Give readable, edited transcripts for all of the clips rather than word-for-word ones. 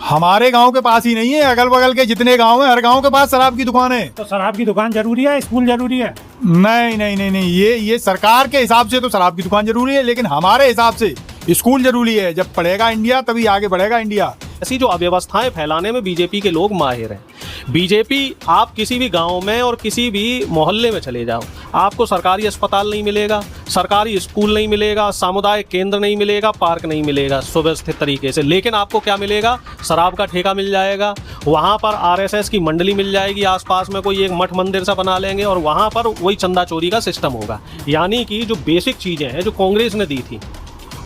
हमारे गांव के पास ही नहीं है, अगल बगल के जितने गांव हैं हर गांव के पास शराब की दुकान है। तो शराब की दुकान जरूरी है, स्कूल जरूरी है? नहीं नहीं नहीं नहीं, ये सरकार के हिसाब से तो शराब की दुकान जरूरी है, लेकिन हमारे हिसाब से स्कूल जरूरी है। जब पढ़ेगा इंडिया तभी आगे बढ़ेगा इंडिया। ऐसी जो अव्यवस्थाएं फैलाने में बीजेपी के लोग माहिर हैं। बीजेपी, आप किसी भी गांव में और किसी भी मोहल्ले में चले जाओ, आपको सरकारी अस्पताल नहीं मिलेगा, सरकारी स्कूल नहीं मिलेगा, सामुदायिक केंद्र नहीं मिलेगा, पार्क नहीं मिलेगा सुव्यवस्थित तरीके से। लेकिन आपको क्या मिलेगा? शराब का ठेका मिल जाएगा, वहाँ पर आरएसएस की मंडली मिल जाएगी, आसपास में कोई एक मठ मंदिर सा बना लेंगे और वहाँ पर वही चंदा चोरी का सिस्टम होगा। यानी कि जो बेसिक चीज़ें हैं जो कांग्रेस ने दी थी,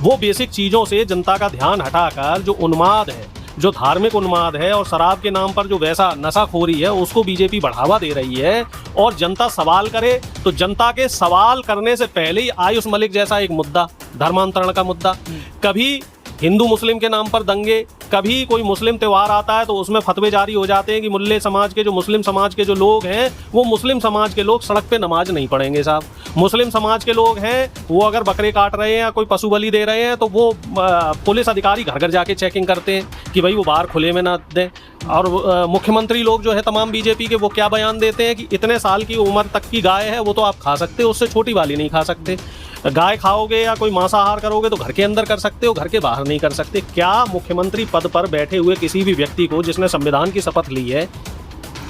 वो बेसिक चीज़ों से जनता का ध्यान हटाकर जो उन्माद है, जो धार्मिक उन्माद है और शराब के नाम पर जो वैसा नशाखोरी है, उसको बीजेपी बढ़ावा दे रही है। और जनता सवाल करे तो जनता के सवाल करने से पहले ही आयुष मलिक जैसा एक मुद्दा, धर्मांतरण का मुद्दा, कभी हिंदू मुस्लिम के नाम पर दंगे, कभी कोई मुस्लिम त्यौहार आता है तो उसमें फतवे जारी हो जाते हैं कि मुल्ले समाज के, जो मुस्लिम समाज के जो लोग हैं, वो मुस्लिम समाज के लोग सड़क पे नमाज नहीं पढ़ेंगे साहब। मुस्लिम समाज के लोग हैं, वो अगर बकरे काट रहे हैं या कोई पशु बलि दे रहे हैं तो वो पुलिस अधिकारी घर घर जाके चेकिंग करते हैं कि भाई वो बाहर खुले में ना दें। और मुख्यमंत्री लोग जो है तमाम बीजेपी के, वो क्या बयान देते हैं कि इतने साल की उम्र तक की गाय है वो तो आप खा सकते हो, उससे छोटी वाली नहीं खा सकते। गाय खाओगे या कोई मांसाहार करोगे तो घर के अंदर कर सकते हो, घर के बाहर नहीं कर सकते। क्या मुख्यमंत्री पद पर बैठे हुए किसी भी व्यक्ति को जिसने संविधान की शपथ ली है,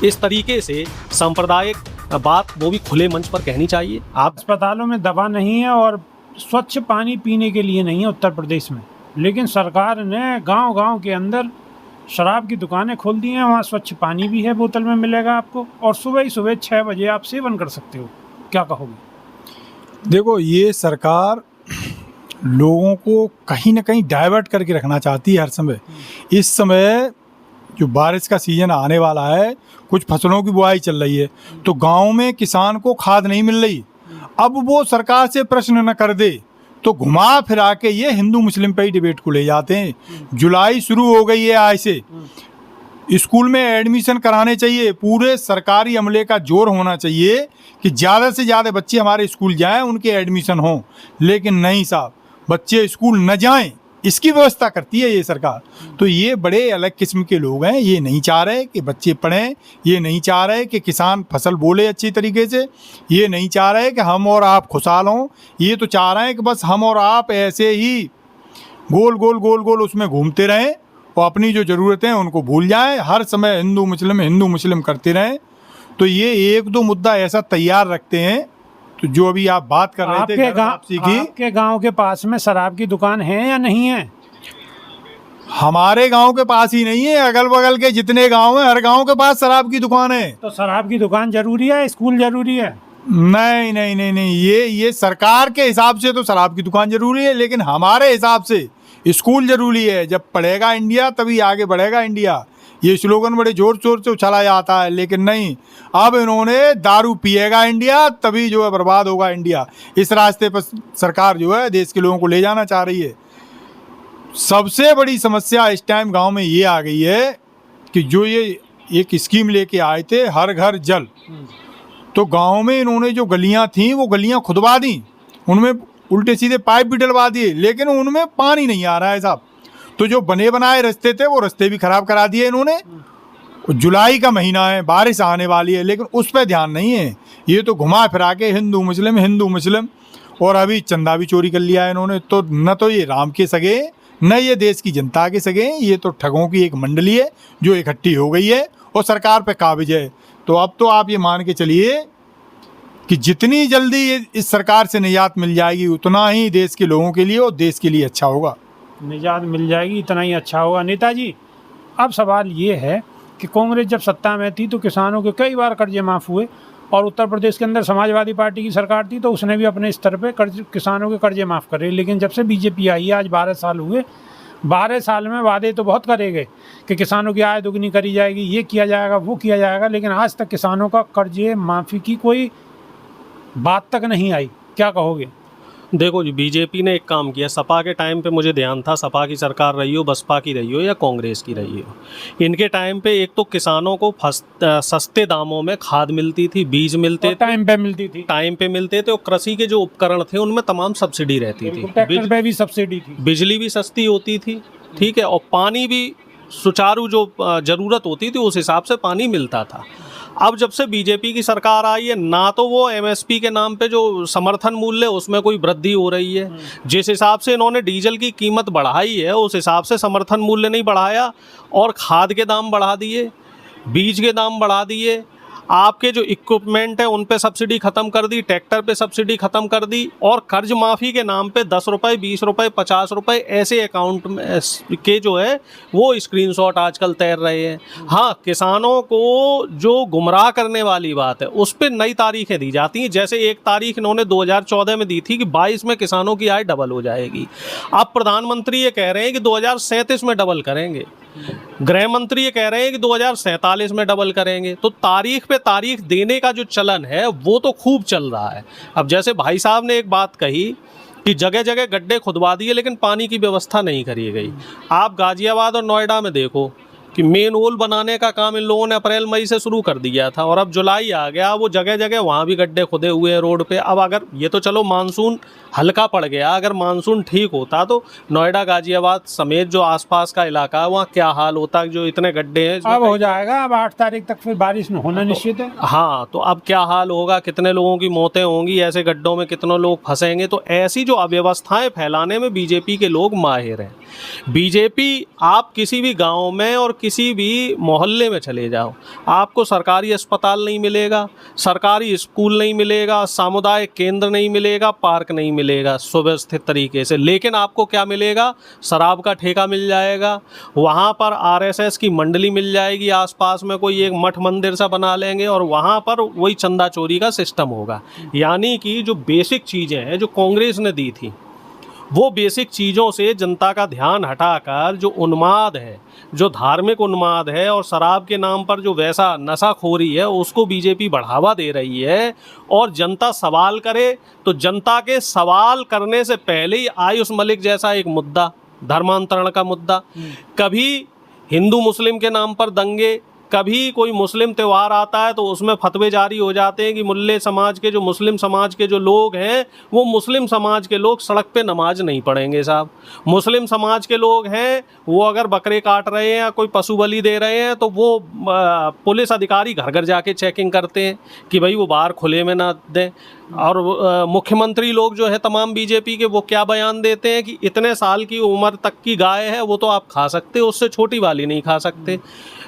इस तरीके से सांप्रदायिक बात वो भी खुले मंच पर कहनी चाहिए? आप अस्पतालों में दवा नहीं है और स्वच्छ पानी पीने के लिए नहीं है उत्तर प्रदेश में, लेकिन सरकार ने गांव-गांव के अंदर शराब की दुकानें खोल दी हैं। वहाँ स्वच्छ पानी भी है, बोतल में मिलेगा आपको, और सुबह ही सुबह 6 बजे आप सेवन कर सकते हो। क्या कहोगे? देखो, ये सरकार लोगों को कहीं ना कहीं डाइवर्ट करके रखना चाहती है हर समय। इस समय जो बारिश का सीजन आने वाला है, कुछ फसलों की बुआई चल रही है, तो गांव में किसान को खाद नहीं मिल रही। अब वो सरकार से प्रश्न न कर दे तो घुमा फिरा के ये हिंदू मुस्लिम पे ही डिबेट को ले जाते हैं। जुलाई शुरू हो गई है, आज से स्कूल में एडमिशन कराने चाहिए। पूरे सरकारी अमले का जोर होना चाहिए कि ज़्यादा से ज़्यादा बच्चे हमारे स्कूल जाएं, उनके एडमिशन हों। लेकिन नहीं साहब, बच्चे स्कूल न जाएं, इसकी व्यवस्था करती है ये सरकार। तो ये बड़े अलग किस्म के लोग हैं। ये नहीं चाह रहे कि बच्चे पढ़ें, ये नहीं चाह रहे कि किसान फसल बोले अच्छी तरीके से, ये नहीं चाह रहे कि हम और आप खुशहाल हों। ये तो चाह रहे हैं कि बस हम और आप ऐसे ही गोल गोल गोल गोल उसमें घूमते रहें और अपनी जो ज़रूरतें हैं उनको भूल जाएं। हर समय हिंदू मुस्लिम करते रहें। तो ये एक दो मुद्दा ऐसा तैयार रखते हैं। तो जो अभी आप बात कर रहे थे आपके गांव के पास में शराब की दुकान है या नहीं है? हमारे गांव के पास ही नहीं है, अगल बगल के जितने गांव हैं हर गांव के पास शराब की दुकान है। तो शराब की दुकान जरूरी है, स्कूल जरूरी है? नहीं नहीं नहीं नहीं, ये सरकार के हिसाब से तो शराब की दुकान जरूरी है, लेकिन हमारे हिसाब से स्कूल जरूरी है। जब पढ़ेगा इंडिया तभी आगे बढ़ेगा इंडिया। ये स्लोगन बड़े जोर शोर से उछाला जाता है, लेकिन नहीं, अब इन्होंने दारू पिएगा इंडिया तभी जो है बर्बाद होगा इंडिया। इस रास्ते पर सरकार जो है देश के लोगों को ले जाना चाह रही है। सबसे बड़ी समस्या इस टाइम गांव में ये आ गई है कि जो ये एक स्कीम लेके आए थे, हर घर जल, तो गांव में इन्होंने जो गलियां थीं वो गलियां खुदवा दी, उनमें उल्टे सीधे पाइप भी डलवा दिए, लेकिन उनमें पानी नहीं आ रहा है साहब। तो जो बने बनाए रास्ते थे वो रास्ते भी खराब करा दिए इन्होंने। जुलाई का महीना है, बारिश आने वाली है, लेकिन उस पर ध्यान नहीं है। ये तो घुमा फिरा के हिंदू मुस्लिम, और अभी चंदा भी चोरी कर लिया है इन्होंने। तो न तो ये राम के सगे, न ये देश की जनता के सगे, ये तो ठगों की एक मंडली है जो इकट्ठी हो गई है और सरकार पे काबिज है। तो अब तो आप ये मान के चलिए कि जितनी जल्दी इस सरकार से निजात मिल जाएगी उतना ही देश के लोगों के लिए और देश के लिए अच्छा होगा। निजात मिल जाएगी इतना ही अच्छा होगा। नेताजी, अब सवाल ये है कि कांग्रेस जब सत्ता में थी तो किसानों के कई बार कर्जे माफ़ हुए, और उत्तर प्रदेश के अंदर समाजवादी पार्टी की सरकार थी तो उसने भी अपने स्तर पे किसानों के कर्जे माफ़ करे। लेकिन जब से बीजेपी आई है, आज 12 साल हुए, 12 साल में वादे तो बहुत करे गए कि किसानों की आय दोगुनी करी जाएगी, ये किया जाएगा, वो किया जाएगा, लेकिन आज तक किसानों का कर्जे माफ़ी की कोई बात तक नहीं आई। क्या कहोगे? देखो जी, बीजेपी ने एक काम किया। सपा के टाइम पे मुझे ध्यान था, सपा की सरकार रही हो, बसपा की रही हो या कांग्रेस की रही हो, इनके टाइम पे एक तो किसानों को सस्ते दामों में खाद मिलती थी, बीज मिलते थे, टाइम पे मिलते थे, और कृषि के जो उपकरण थे उनमें तमाम सब्सिडी रहती थी, ट्रैक्टर पे भी सब्सिडी थी, बिजली भी सस्ती होती थी, ठीक है, और पानी भी सुचारू जो ज़रूरत होती थी उस हिसाब से पानी मिलता था। अब जब से बीजेपी की सरकार आई है, ना तो वो एमएसपी के नाम पे जो समर्थन मूल्य उसमें कोई वृद्धि हो रही है, जिस हिसाब से इन्होंने डीजल की कीमत बढ़ाई है उस हिसाब से समर्थन मूल्य नहीं बढ़ाया, और खाद के दाम बढ़ा दिए, बीज के दाम बढ़ा दिए, आपके जो इक्विपमेंट है उन पे सब्सिडी ख़त्म कर दी, ट्रैक्टर पे सब्सिडी ख़त्म कर दी, और कर्ज माफ़ी के नाम पे 10 रुपये, 20 रुपये, 50 रुपये ऐसे अकाउंट में के जो है वो स्क्रीनशॉट आजकल तैर रहे हैं। हाँ, किसानों को जो गुमराह करने वाली बात है उस पर नई तारीखें दी जाती हैं। जैसे एक तारीख इन्होंने 2014 में दी थी कि 22 में किसानों की आय डबल हो जाएगी। अब प्रधानमंत्री ये कह रहे हैं कि 2037 में डबल करेंगे, गृह मंत्री ये कह रहे हैं कि 2047 में डबल करेंगे। तो तारीख पे तारीख देने का जो चलन है वो तो खूब चल रहा है। अब जैसे भाई साहब ने एक बात कही कि जगह जगह गड्ढे खुदवा दिए लेकिन पानी की व्यवस्था नहीं करी गई। आप गाजियाबाद और नोएडा में देखो कि मेन होल बनाने का काम इन लोगों ने अप्रैल मई से शुरू कर दिया था, और अब जुलाई आ गया, वो जगह जगह वहाँ भी गड्ढे खुदे हुए हैं रोड पे। अब अगर ये तो चलो मानसून हल्का पड़ गया, अगर मानसून ठीक होता तो नोएडा गाजियाबाद समेत जो आसपास का इलाका है वहाँ क्या हाल होता, जो इतने गड्ढे हैं। अब हो जाएगा, अब 8 तारीख तक फिर बारिश में होना निश्चित है। हाँ, तो अब क्या हाल होगा, कितने लोगों की मौतें होंगी, ऐसे गड्ढों में कितने लोग फंसेंगे। तो ऐसी जो अव्यवस्थाएं फैलाने में बीजेपी के लोग माहिर हैं। बीजेपी, आप किसी भी गांव में और किसी भी मोहल्ले में चले जाओ, आपको सरकारी अस्पताल नहीं मिलेगा, सरकारी स्कूल नहीं मिलेगा, सामुदायिक केंद्र नहीं मिलेगा, पार्क नहीं मिलेगा सुव्यवस्थित तरीके से। लेकिन आपको क्या मिलेगा, शराब का ठेका मिल जाएगा, वहाँ पर आरएसएस की मंडली मिल जाएगी, आसपास में कोई एक मठ मंदिर सा बना लेंगे और वहाँ पर वही चंदा चोरी का सिस्टम होगा। यानी कि जो बेसिक चीज़ें हैं जो कांग्रेस ने दी थी, वो बेसिक चीज़ों से जनता का ध्यान हटाकर जो उन्माद है, जो धार्मिक उन्माद है और शराब के नाम पर जो वैसा नशाखोरी है, उसको बीजेपी बढ़ावा दे रही है। और जनता सवाल करे तो जनता के सवाल करने से पहले ही आयुष मलिक जैसा एक मुद्दा, धर्मांतरण का मुद्दा, कभी हिंदू मुस्लिम के नाम पर दंगे, कभी कोई मुस्लिम त्यौहार आता है तो उसमें फतवे जारी हो जाते हैं कि मुल्ले समाज के, जो मुस्लिम समाज के जो लोग हैं, वो मुस्लिम समाज के लोग सड़क पे नमाज नहीं पढ़ेंगे साहब। मुस्लिम समाज के लोग हैं वो अगर बकरे काट रहे हैं या कोई पशु बलि दे रहे हैं तो वो पुलिस अधिकारी घर घर जाके चेकिंग करते हैं कि भाई वो बाहर खुले में ना दें। और मुख्यमंत्री लोग जो है तमाम बीजेपी के, वो क्या बयान देते हैं कि इतने साल की उम्र तक की गाय है वो तो आप खा सकते हो, उससे छोटी वाली नहीं खा सकते।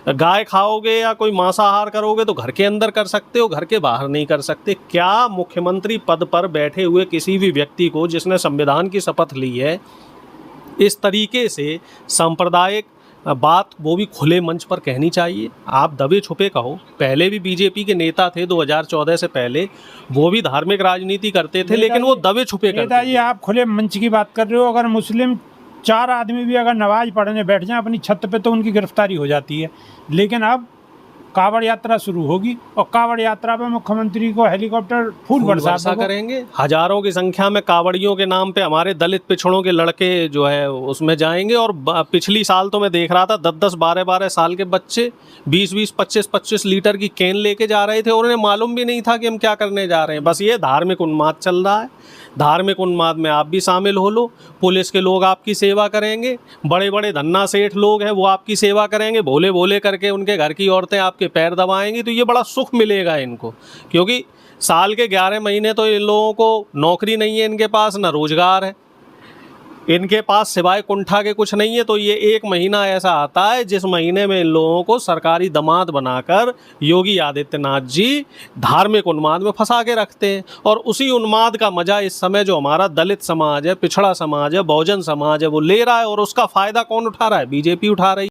गाय खाओगे या कोई मांसाहार करोगे तो घर के अंदर कर सकते हो, घर के बाहर नहीं कर सकते। क्या मुख्यमंत्री पद पर बैठे हुए किसी भी व्यक्ति को जिसने संविधान की शपथ ली है इस तरीके से सांप्रदायिक बात वो भी खुले मंच पर कहनी चाहिए? आप दबे छुपे कहो। पहले भी बीजेपी के नेता थे 2014 से पहले, वो भी धार्मिक राजनीति करते थे लेकिन वो दबे छुपे करते थे। नेताजी, आप खुले मंच की बात कर रहे हो, अगर मुस्लिम 4 आदमी भी अगर नमाज पढ़ने बैठ जाएं अपनी छत पे तो उनकी गिरफ्तारी हो जाती है। लेकिन अब कांवड़ यात्रा शुरू होगी और कांवड़ यात्रा पे मुख्यमंत्री को हेलीकॉप्टर फूल बरसा करेंगे। हजारों की संख्या में कांवड़ियों के नाम पे हमारे दलित पिछड़ों के लड़के जो है उसमें जाएंगे। और पिछली साल तो मैं देख रहा था 10-10, 12-12 साल के बच्चे 20-20, 25-25 लीटर की कैन लेके जा रहे थे और उन्हें मालूम भी नहीं था कि हम क्या करने जा रहे हैं। बस ये धार्मिक उन्माद चल रहा है। धार्मिक उन्माद में आप भी शामिल हो लो। पुलिस के लोग आपकी सेवा करेंगे, बड़े बड़े धन्ना सेठ लोग हैं वो आपकी सेवा करेंगे, भोले भोले करके उनके घर की औरतें आपके पैर दबाएंगी। तो ये बड़ा सुख मिलेगा इनको, क्योंकि साल के 11 महीने तो इन लोगों को नौकरी नहीं है, इनके पास ना रोजगार है, इनके पास सिवाय कुंठा के कुछ नहीं है। तो ये 1 महीना ऐसा आता है जिस महीने में इन लोगों को सरकारी दामाद बनाकर योगी आदित्यनाथ जी धार्मिक उन्माद में फंसा के रखते हैं। और उसी उन्माद का मजा इस समय जो हमारा दलित समाज है, पिछड़ा समाज है, बहुजन समाज है, वो ले रहा है। और उसका फायदा कौन उठा रहा है? बीजेपी उठा रही है।